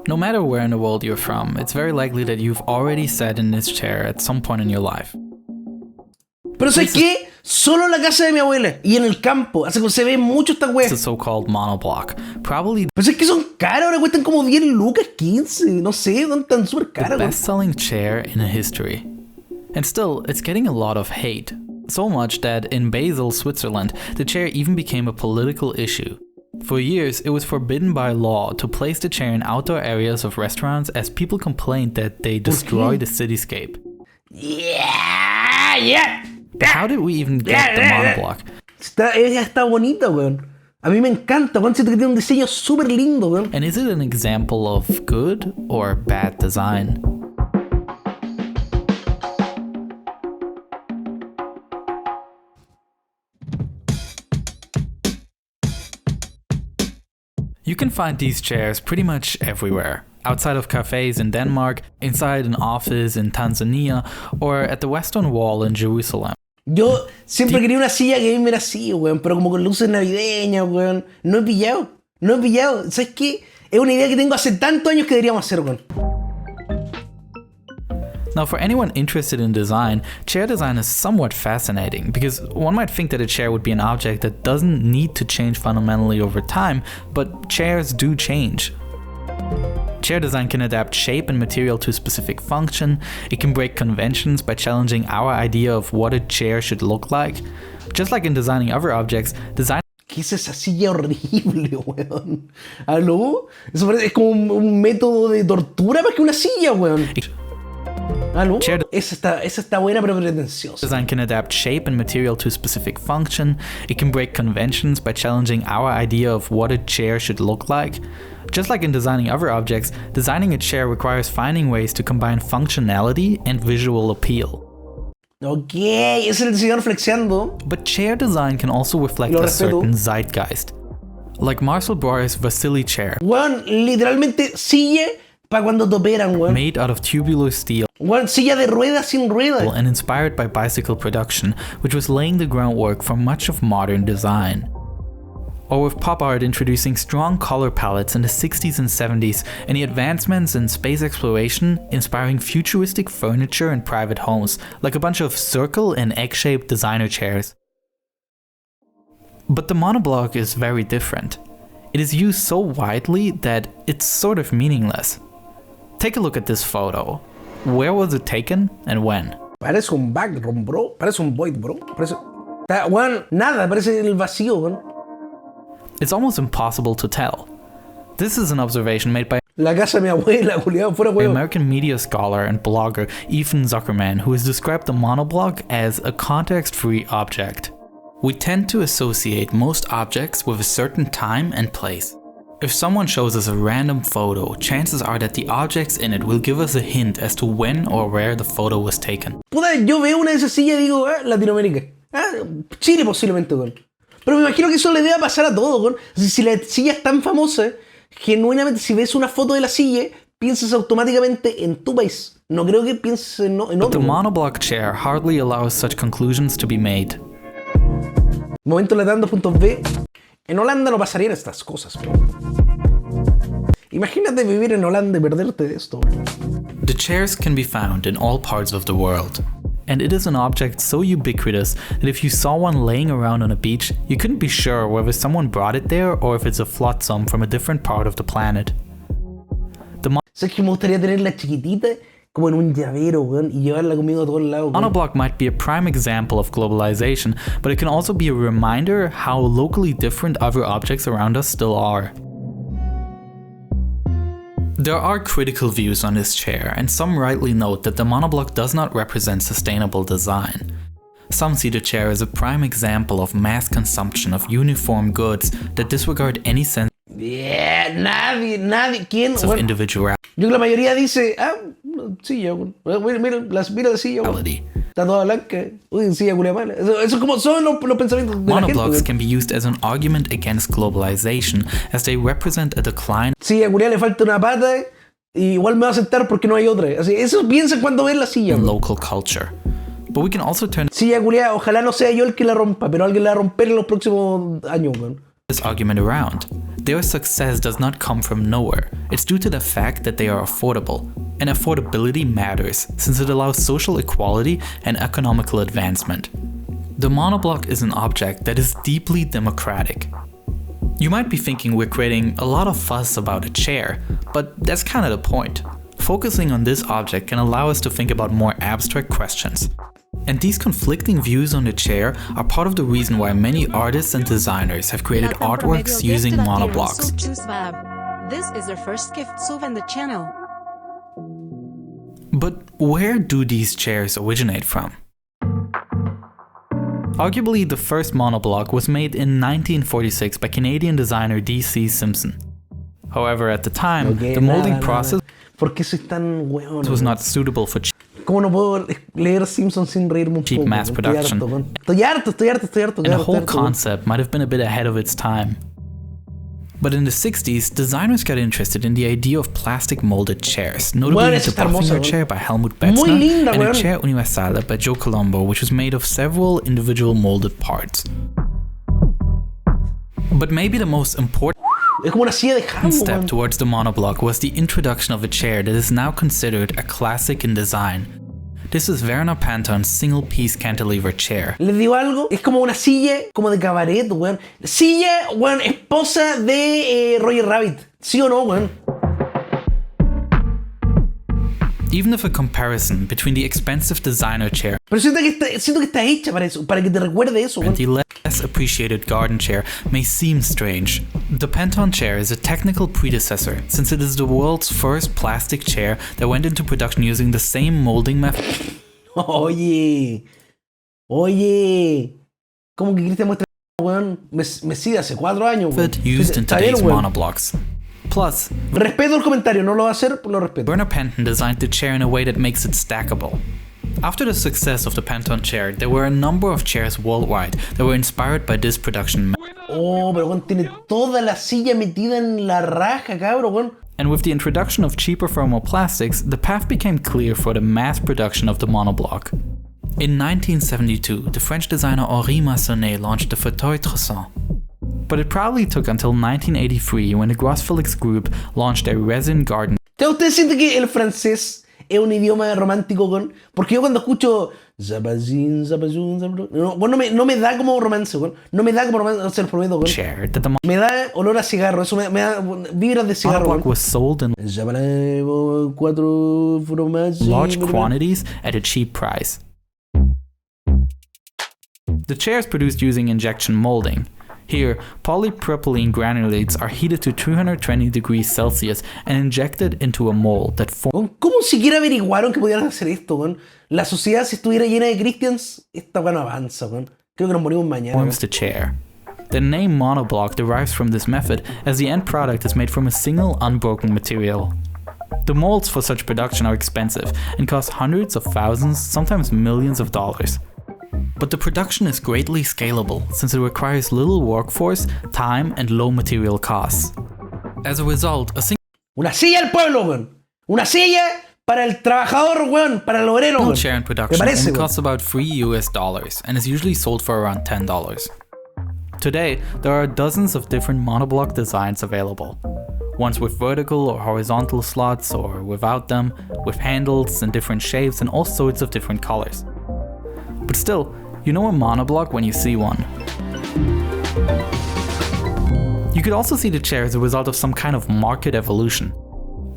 No matter where in the world you're from, it's very likely that you've already sat in this chair at some point in your life. Pero ¿sabes qué? Solo en la casa de mi abuela y en el campo. Así que se ve mucho esta wea. It's a so-called monoblock. Probably Pero es que son caros, ahora cuestan como 10 lucas, 15. No sé, ¿dónde están súper the caros? best-selling chair in history. And still, it's getting a lot of hate. So much that in Basel, Switzerland, the chair even became a political issue. For years, it was forbidden by law to place the chair in outdoor areas of restaurants as people complained that they destroy the cityscape. Yeah. How did we even get the monoblock? Ella está bonita, weón. A mí me encanta, weón. Siento que tiene un diseño súper lindo, weón. And is it an example of good or bad design? You can find these chairs pretty much everywhere. Outside of cafes in Denmark, inside an office in Tanzania, or at the Western Wall in Jerusalem. Yo siempre quería una silla que me era así, weón, pero como con luces navideñas, weón. No he pillado. ¿Sabes qué? Es una idea que tengo hace tantos años que deberíamos hacer, weón. Now, for anyone interested in design, chair design is somewhat fascinating because one might think that a chair would be an object that doesn't need to change fundamentally over time, but chairs do change. Chair design can adapt shape and material to a specific function. It can break conventions by challenging our idea of what a chair should look like. Just like in designing other objects, design ¿Qué es esa silla horrible, weón? ¿Aló? Eso parece, es como un método de tortura más que una silla, weón. ¿Aló? Esa está buena pero pretenciosa. Design can adapt shape and material to a specific function. It can break conventions by challenging our idea of what a chair should look like. Just like in designing other objects, designing a chair requires finding ways to combine functionality and visual appeal. Ok, ese es el diseñador flexiando. But chair design can also reflect a certain zeitgeist. Like Marcel Breuer's Vasily chair. Weón, literalmente silla para cuando te operan, weón. Made out of tubular steel. Weón, silla de ruedas sin ruedas. And inspired by bicycle production, which was laying the groundwork for much of modern design. Or with pop art introducing strong color palettes in the 60s and 70s, and the advancements in space exploration inspiring futuristic furniture in private homes, like a bunch of circle and egg-shaped designer chairs. But the monoblock is very different. It is used so widely that it's sort of meaningless. Take a look at this photo. Where was it taken and when? Parece un background, bro. Parece un void, bro. Parece... Weón, nada, parece el vacío, weón. It's almost impossible to tell. This is an observation made by La casa de mi abuela, culiado, fuera huevo. American media scholar and blogger Ethan Zuckerman, who has described the monoblock as a context-free object. We tend to associate most objects with a certain time and place. If someone shows us a random photo, chances are that the objects in it will give us a hint as to when or where the photo was taken. Puta, yo veo una de esas sillas y digo, Latinoamérica. Chile posiblemente, weón. Pero me imagino que eso le debe pasar a todo, weón. Si la silla es tan famosa, genuinamente si ves una foto de la silla, piensas automáticamente en tu país. No creo que pienses en otro. But the monoblock chair hardly allows such conclusions to be made. Momento latando puntos B. En Holanda no pasarían estas cosas, bro. Imagínate vivir en Holanda y perderte de esto, bro. The chairs can be found in all parts of the world. And it is an object so ubiquitous that if you saw one laying around on a beach, you couldn't be sure whether someone brought it there or if it's a flotsam from a different part of the planet. ¿Sabes que me gustaría tenerla chiquitita, como en un llavero, weón, y llevarla conmigo a todos lados? Monoblock might be a prime example of globalization, but it can also be a reminder how locally different other objects around us still are. There are critical views on this chair, and some rightly note that the monoblock does not represent sustainable design. Some see the chair as a prime example of mass consumption of uniform goods that disregard any sense nadie, ¿quién? of individuality. Yo creo que la mayoría dice, silla, mira la silla, está toda blanca, uy, silla culia mala. Eso como son los pensamientos de la gente. Monoblocks can be used as an argument against globalization, as they represent a decline. Silla culia le falta una pata, y igual me va a sentar porque no hay otra. Así, eso piensan cuando ven la silla. In local culture. But we can also turn silla culia, ojalá no sea yo el que la rompa, pero alguien la va a romper en los próximos años, weón. This argument around. their success does not come from nowhere. It's due to the fact that they are affordable. And affordability matters, since it allows social equality and economical advancement. The monoblock is an object that is deeply democratic. You might be thinking we're creating a lot of fuss about a chair, but that's kind of the point. Focusing on this object can allow us to think about more abstract questions. And these conflicting views on the chair are part of the reason why many artists and designers have created artworks using monoblocks. This is their first gift in the channel. But where do these chairs originate from? Arguably, the first monoblock was made in 1946 by Canadian designer D.C. Simpson. However, at the time, the molding process was not suitable for ¿Cómo no puedo leer Simpson sin reírme un cheap poco? mass production. Estoy harto. And the whole concept might have been a bit ahead of its time. But in the 60s, designers got interested in the idea of plastic molded chairs, notably the Buffinger chair by Helmut Betzner and a chair universale by Joe Colombo, which was made of several individual molded parts. But maybe the most important step towards the monoblock was the introduction of a chair that is now considered a classic in design. This is Werner Panton's single-piece cantilever chair. Les digo algo, es como una silla, como de cabaret, weón. Silla, weón, esposa de Roger Rabbit. ¿Sí o no, weón? Even if a comparison between the expensive designer chair Pero siento que está hecha para eso, para que te recuerde eso, and weón. the less appreciated garden chair may seem strange. The Panton chair is a technical predecessor, since it is the world's first plastic chair that went into production using the same molding method. Oye, ¿cómo que Cristian muestra, weón? Me sigue hace 4 años, weón. Used in today's monoblocks. Plus, respeto el comentario, no lo va a hacer, lo respeto. Werner Panton designed the chair in a way that makes it stackable. After the success of the Panton chair, there were a number of chairs worldwide that were inspired by this production method. Oh, pero weón, tiene toda la silla metida en la raja, cabrón, weón. And with the introduction of cheaper thermoplastics, the path became clear for the mass production of the monoblock. In 1972, the French designer Henri Massonnet launched the fauteuil Tresson. But it probably took until 1983 when the Gros Felix group launched a resin garden. ¿Usted siente que el francés es un idioma romántico, weón? Porque yo cuando escucho no me da como romance, weón. No me da como romance, se lo prometo, weón. Chair that the Me da olor a cigarro, eso me da vibras de cigarro, monoblock was sold in large quantities at a cheap price. The chair is produced using injection molding. Here, polypropylene granulates are heated to 320 degrees Celsius and injected into a mold that forms. ¿Cómo siquiera averiguaron que podían hacer esto, weón? La sociedad, si estuviera llena de Christians, esta weón avanza, weón. Creo que nos morimos mañana. Forms the chair. The name monoblock derives from this method, as the end product is made from a single unbroken material. The molds for such production are expensive and cost hundreds of thousands, sometimes millions of dollars. But the production is greatly scalable since it requires little workforce, time, and low material costs. As a result, Una silla al pueblo, weón. Una silla para el trabajador, weón. Para el obrero, single weón. chair in production only costs about $3 and is usually sold for around $10. Today, there are dozens of different monoblock designs available. Ones with vertical or horizontal slots or without them, with handles in different shapes and all sorts of different colors. But still, you know a monoblock when you see one. You could also see the chair as a result of some kind of market evolution.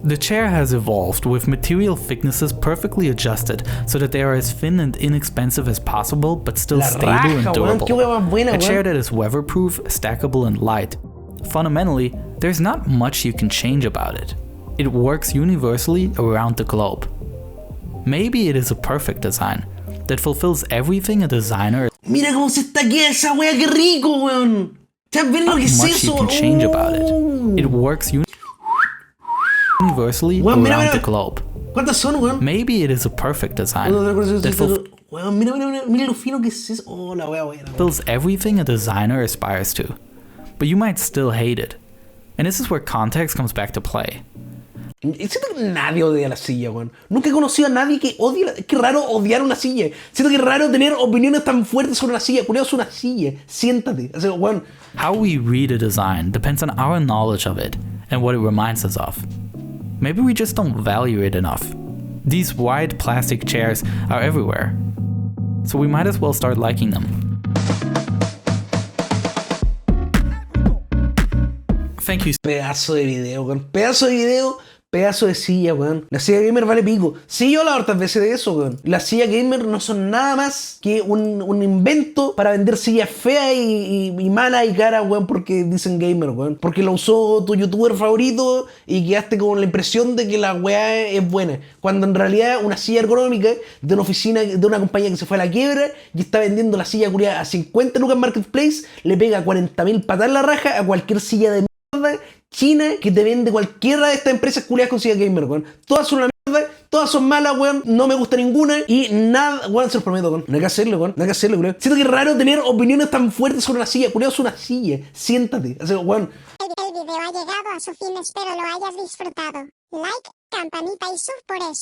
The chair has evolved with material thicknesses perfectly adjusted so that they are as thin and inexpensive as possible but still stable and durable. A chair that is weatherproof, stackable and light. Fundamentally, there's not much you can change about it. It works universally around the globe. Maybe it is a perfect design that fulfills everything a designer. Mira cómo se estaquea esa wea, qué rico, weón. ¿Ven lo que es eso? You can change about it. It works universally weón, around the globe. ¿Cuántas son, weón? Maybe it is a perfect design that weón, mira lo fino que es eso. Oh, la wea buena. fulfills everything a designer aspires to. But you might still hate it. And this is where context comes back to play. Y siento que nadie odia la silla, weón. Nunca he conocido a nadie que odie Qué raro odiar una silla. Siento que es raro tener opiniones tan fuertes sobre una silla. Cuidado, es una silla. Siéntate. O sea, weón. How we read a design depends on our knowledge of it and what it reminds us of. Maybe we just don't value it enough. These white plastic chairs are everywhere, so we might as well start liking them. Thank you. Pedazo de video, weón. Pedazo de video. Pedazo de silla, weón. La silla gamer vale pico. Sí, yo he hablado hartas veces de eso, weón. Las sillas gamer no son nada más que un invento para vender sillas feas y malas y caras, weón, porque dicen gamer, weón. Porque lo usó tu youtuber favorito y quedaste con la impresión de que la weá es buena. Cuando en realidad una silla ergonómica de una oficina, de una compañía que se fue a la quiebra y está vendiendo la silla culiada a 50 lucas en Marketplace, le pega 40.000 patas en la raja a cualquier silla de mierda China que te vende cualquiera de estas empresas culiadas con silla gamer, weón. Todas son una mierda, todas son malas, weón. No me gusta ninguna y nada, weón, se los prometo, weón. No hay que hacerlo, weón. No hay que hacerlo, weón. Siento que es raro tener opiniones tan fuertes sobre una silla. Culiado, es una silla. Siéntate. O sea, weón. El video ha llegado a su fin, espero lo hayas disfrutado. Like, campanita y sub por eso.